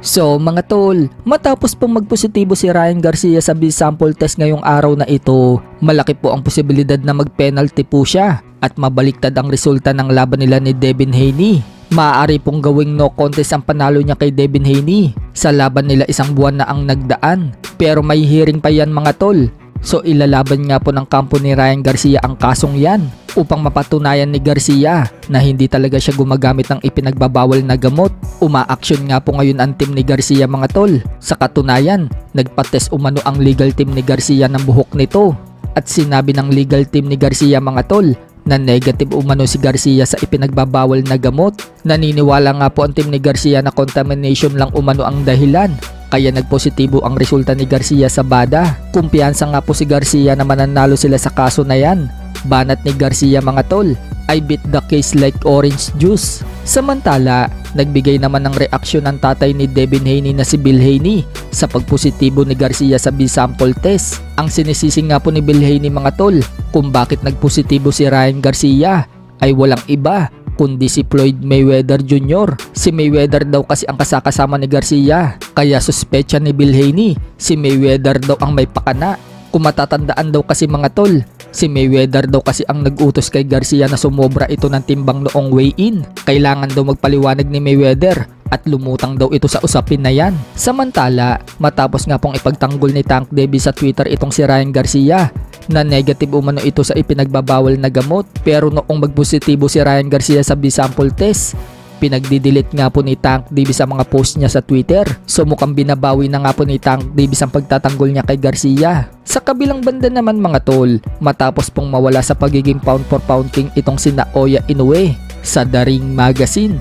So mga tol, matapos pong magpositibo si Ryan Garcia sa B-sample test ngayong araw na ito, malaki po ang posibilidad na mag-penalty po siya at mabaliktad ang resulta ng laban nila ni Devin Haney. Maaari pong gawing no contest ang panalo niya kay Devin Haney. Sa laban nila isang buwan na ang nagdaan, pero may hearing pa yan mga tol. So ilalaban nga po ng kampo ni Ryan Garcia ang kasong yan upang mapatunayan ni Garcia na hindi talaga siya gumagamit ng ipinagbabawal na gamot. Uma-action nga po ngayon ang team ni Garcia mga tol. Sa katunayan, nagpa-test umano ang legal team ni Garcia ng buhok nito. At sinabi ng legal team ni Garcia mga tol na negative umano si Garcia sa ipinagbabawal na gamot. Naniniwala nga po ang team ni Garcia na contamination lang umano ang dahilan. Kaya nagpositibo ang resulta ni Garcia sa BADA. Kumpiyansa nga po si Garcia na mananalo sila sa kaso na yan. Banat ni Garcia mga tol, I beat the case like orange juice. Samantala, nagbigay naman ng reaksyon ng tatay ni Devin Haney na si Bill Haney sa pagpositibo ni Garcia sa B-sample test. Ang sinisisi nga po ni Bill Haney mga tol kung bakit nagpositibo si Ryan Garcia ay walang iba kundi si Floyd Mayweather Jr. Si Mayweather daw kasi ang kasakasama ni Garcia, kaya suspecha ni Bill Haney si Mayweather daw ang may pakana. Kung matatandaan daw kasi mga tol, si Mayweather daw kasi ang nag-utos kay Garcia na sumobra ito ng timbang noong weigh-in. Kailangan daw magpaliwanag ni Mayweather at lumutang daw ito sa usapin na yan. Samantala, matapos nga pong ipagtanggol ni Tank Davis sa Twitter itong si Ryan Garcia na negative umano ito sa ipinagbabawal na gamot, pero noong magpositibo si Ryan Garcia sa B-sample test, pinagdidelete nga po ni Tank Davis ang mga post niya sa Twitter. So mukhang binabawi na nga po ni Tank Davis ang pagtatanggol niya kay Garcia. Sa kabilang banda naman mga tol, matapos pong mawala sa pagiging pound for pound king itong si Naoya Inoue sa The Ring Magazine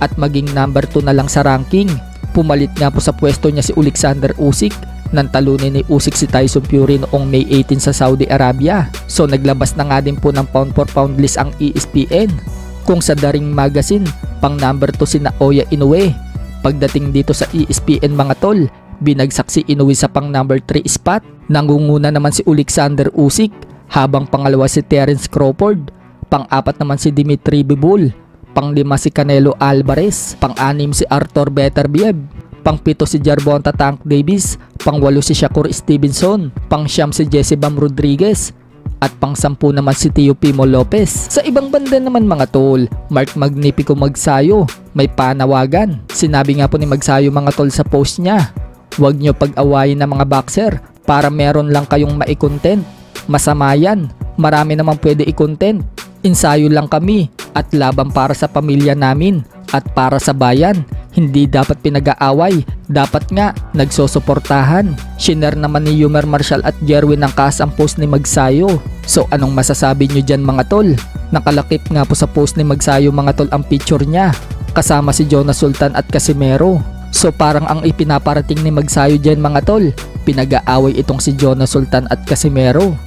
at maging number 2 na lang sa ranking, pumalit nga po sa pwesto niya si Alexander Usyk nang talunin ni Usyk si Tyson Fury noong May 18 sa Saudi Arabia. So naglabas na nga din po ng pound for pound list ang ESPN, kung sa The Ring Magazine pang number 2 si Naoya Inoue. Pagdating dito sa ESPN mga tol, binagsak si Inoue sa pang number 3 spot. Nangunguna naman si Alexander Usyk, habang pangalawa si Terence Crawford, pang-apat naman si Dimitri Bivol, pang-5 si Canelo Alvarez, pang-6 si Arthur Beterbiev, pang-7 si Gervonta Tank Davis, pang-8 si Shakur Stevenson, pang-9 si Jesse Bam Rodriguez, at pang-10 naman si Teofimo Lopez. Sa ibang banda naman mga tol, Mark Magnifico Magsayo may panawagan. Sinabi nga po ni Magsayo mga tol sa post niya, huwag nyo pag-awayin ng mga boxer para meron lang kayong mai-content. Masama yan, marami naman pwede i-content. Ensayo lang kami at laban para sa pamilya namin at para sa bayan. Hindi dapat pinag-aaway, dapat nga nagsosuportahan. Shiner naman ni Yumer Marshall at Jerwin ang ang post ni Magsayo. So anong masasabi nyo dyan mga tol? Nakalakip nga po sa post ni Magsayo mga tol ang picture niya, kasama si Jonas Sultan at Casimero. So parang ang ipinaparating ni Magsayo dyan mga tol, pinag-aaway itong si Jonas Sultan at Casimero.